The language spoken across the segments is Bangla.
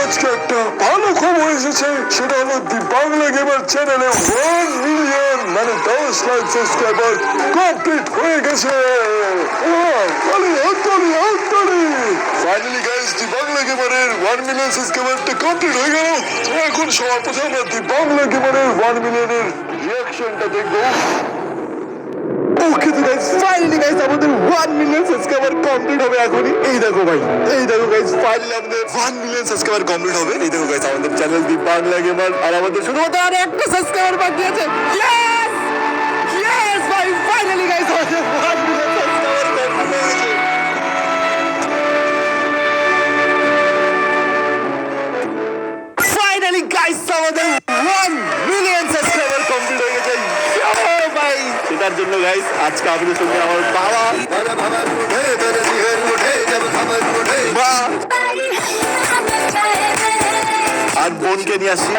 আজকে একটা ভালো খবর এসেছে, সেটা হলো দি বাংলা গেমার চ্যানেলে 1 মিলিয়ন মানে 10 লাখ সাবস্ক্রাইবার কমপ্লিট হয়ে গেছে। ফাইনালি গাইস, দি বাংলা গেমারের 1 মিলিয়ন সাবস্ক্রাইবারটা কমপ্লিট হয়ে গেল। এখন সবার প্রথমে আমরা দি বাংলা গেমারের 1 মিলিয়নের রিঅ্যাকশনটা দেখবো। ওকে তো গাইস, ফাইনালি গাইস আমাদের 1 মিলিয়ন সাবস্ক্রাইবার কমপ্লিট হবে এখনই। এই দেখো ভাই, এই দেখো গাইস, ফাইনালি আমাদের 1 মিলিয়ন সাবস্ক্রাইবার কমপ্লিট হবে। এই দেখো গাইস আমাদের চ্যানেল দি বাংলা গেমার, আর আমাদের শুধুমাত্র আর একটা সাবস্ক্রাইবার বাকি আছে। ইয়েস ইয়েস ভাই, ফাইনালি গাইস আমাদের 1 মিলিয়ন সাবস্ক্রাইবার কমপ্লিট হয়ে গেছে। ফাইনালি গাইস আমাদের 1 মিলিয়ন সাবস্ক্রাইবার কমপ্লিট হয়ে গেছে। ভাই সেটার জন্য গাইস আজকে আপনাদের সঙ্গে আমার বাবা আর বোনকে নিয়ে আসি।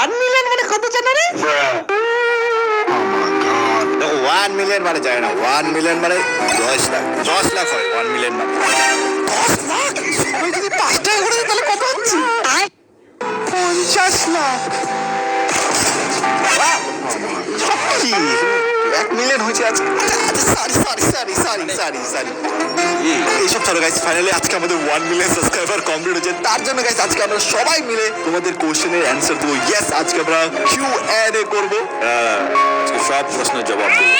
1 মিলিয়ন মানে কত জানো রে? 1 মিলিয়ন মানে জানে না, 1 মিলিয়ন মানে 10 লাখ। 10 লাখ হয় 1 মিলিয়ন মানে 10 লাখ। সবাই যদি 5 টাকা করে তাহলে কত হচ্ছে? 50 লাখ। 1 মিলিয়ন হয়েছে আজকে। সরি এইসব ছাড়ো গাইস, ফাইনালি আজকে আমাদের 1 মিলিয়ন সাবস্ক্রাইবার কমপ্লিট হয়েছে। তার জন্য গাইস আজকে আমরা সবাই মিলে তোমাদের কোশ্চেনের অ্যান্সার দেবো। ইয়েস, আজকে আমরা Q&A করবো। আজকে সব প্রশ্নের জবাব দেবো।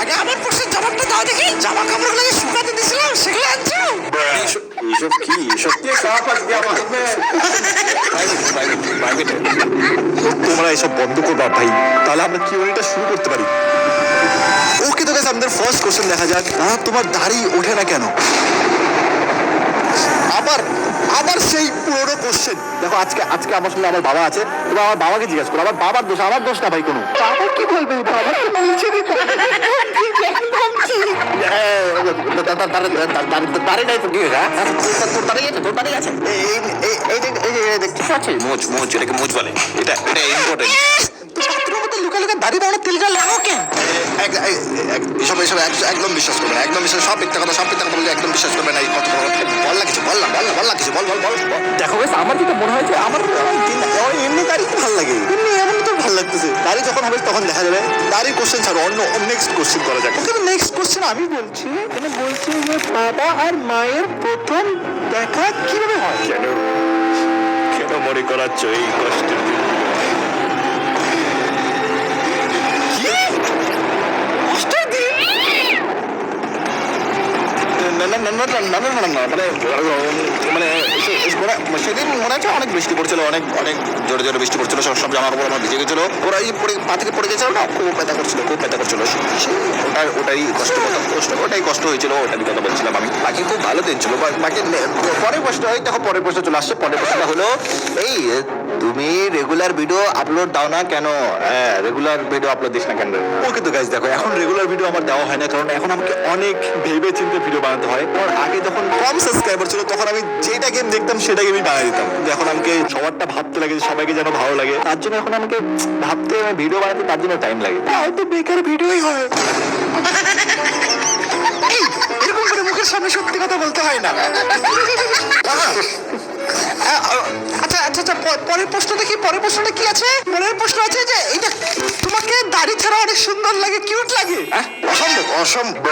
আগে আমার প্রশ্নের জবাবটা দাও দেখি। জামা কাপড় লাগে শুকাতে দিছিলাম, সেগুলো আনছো? এইসব কি? এইসব কি সব আজকে আমার তোমরা এসব বন্ধ করবা ভাই, তাহলে আমরা Q&A শুরু করতে পারি। ওকে তো গাইস, আমাদের ফার্স্ট কোশ্চেন দেখা যাক। তোমার দাড়ি ওঠে না কেন? আবার সেই পুরোনো কোশ্চেন। দেখো আজকে আমার সঙ্গে আমার বাবা আছে, তুমি আমার বাবাকে জিজ্ঞেস করো। আমার বাবার দোষ, আমার দোষ না ভাই কোনো। বাবা কি বলবে? বাবা তো বলছে দাঁড়িয়ে নাই তো কি তোর দাঁড়িয়ে আছে, তোর দাঁড়িয়ে আছে। ঠিক আছে, মোজ এটাকে মোজ বলে। এটা ইম্পর্টেন্ট। লুকা দাড়ি বাড়ানো তেলটা লাগাও কেন? এসব একদম বিশ্বাস করবে না, একদম বিশ্বাস। সব মিথ্যা কথা বলছে, একদম বিশ্বাস করবে না। এই কথা বল না কিছু, বল দেখো বেশ, আমার যেটা মনে হয় যে আমার এমনি দাড়ি তো ভালো লাগে, এমনি এমন তো ভালো লাগতেছে। দাড়ি যখন হবে তখন দেখা যাবে। দাড়ির কোশ্চেন ছাড়ো, অন্য নেক্সট কোশ্চেন করা যাক। ওকে, নেক্সট কোশ্চেন আমি বলছি। এখানে বলছি যে বাবা আর মায়ের প্রথম দেখা কিভাবে হয়? কেন মনে করাচ্ছ এই কষ্টের দিন? সেদিন মনে আছে অনেক বৃষ্টি পড়ছিল, অনেক জোরে বৃষ্টি পড়ছিল। সব জামা কাপড় আমার ভিজে গেছিল, ওরাই পা থেকে পড়ে গেছিল না, খুব ব্যথা করছিল। ওটাই কষ্ট হয়েছিল, ওটারই কথা বলছিলাম আমি। বাকি খুব ভালো দিন ছিল। বাকি পরের প্রশ্ন হয়, দেখো পরের প্রশ্ন চলে আসছে। পরের প্রশ্নটা হলো এই, তুমি রেগুলার ভিডিও আপলোড দাও না কেন? রেগুলার ভিডিও আপলোড দিস না কেন? ওকে তো গাইস, দেখো এখন রেগুলার ভিডিও আমার দেওয়া হয় না, কারণ এখন আমাকে অনেক ভেবে চিন্তে ভিডিও বানাতে হয়। কারণ আগে যখন কম সাবস্ক্রাইবার ছিল তখন আমি যেটা গেম দেখতাম সেটা গেমই বানিয়ে দিতাম। এখন আমাকে সবারটা ভাবতে লাগে, সবাইকে যেন ভালো লাগে। তার জন্য এখন আমাকে ভাবতে, ভিডিও বানাতে তার জন্য টাইম লাগে। হয়তো বেকার ভিডিওই হয়। এরকম করে মুখের সামনে সত্যি কথা বলতে হয় না। আচ্ছা, পরের প্রশ্ন দেখি। পরের প্রশ্নটা কি আছে? পরের প্রশ্ন আছে যে এইটা তোমাকে দাড়ি ছাড়া অনেক সুন্দর লাগে, কিউট লাগে। অসম্ভব।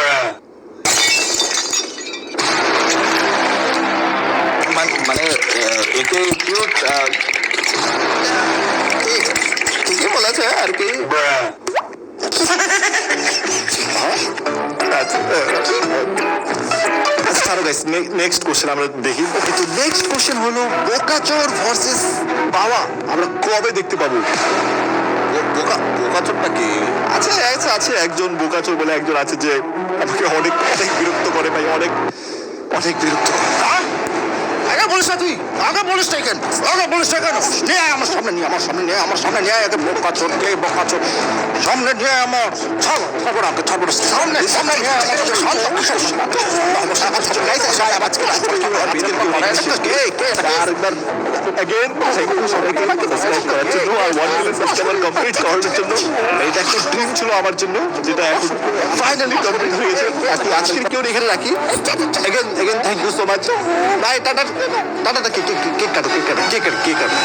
মানে একে কিউট ঠিকই বলেছে আর কি। নেক্সট কোশ্চেন আমরা দেখি। তো নেক্সট কোশ্চেন হলো বোকাচোর ভার্সেস বাবা আমরা কবে দেখতে পাবো? বোকাচোরটা কি আছে? একজন বোকাচোর বলে একজন আছে যে আমাকে অনেক বিরক্ত করে ভাই, অনেক বিরক্ত করে। আগে বলিস না তুই, আগে বলিস না কেন, আগে বলিস না কেন? নিয়ে আয় আমার সামনে, নিয়ে আমার সামনে, নিয়ে আমার সামনে, নিয়ে একে বোকা চোর, কে বোকা চোর, সামনে নিয়ে আমার ছাড়বো না, ছাড়বো না, সামনে সামনে নিয়ে Again, thank you সবাইকে সাবস্ক্রাইব করার জন্য আর 1 মিলিয়ন সাবস্ক্রাইবার কমপ্লিট করার জন্য। এটা একটা ড্রিম ছিল আমার জন্য, যেটা এখন ফাইনালি কমপ্লিট হয়েছে। আজকের কেউ এখানে রাখি। Again, thank you so much. Bye, tata tata, cake কাটো, কেক কাটো, কেক কাটো, কেক কাটো।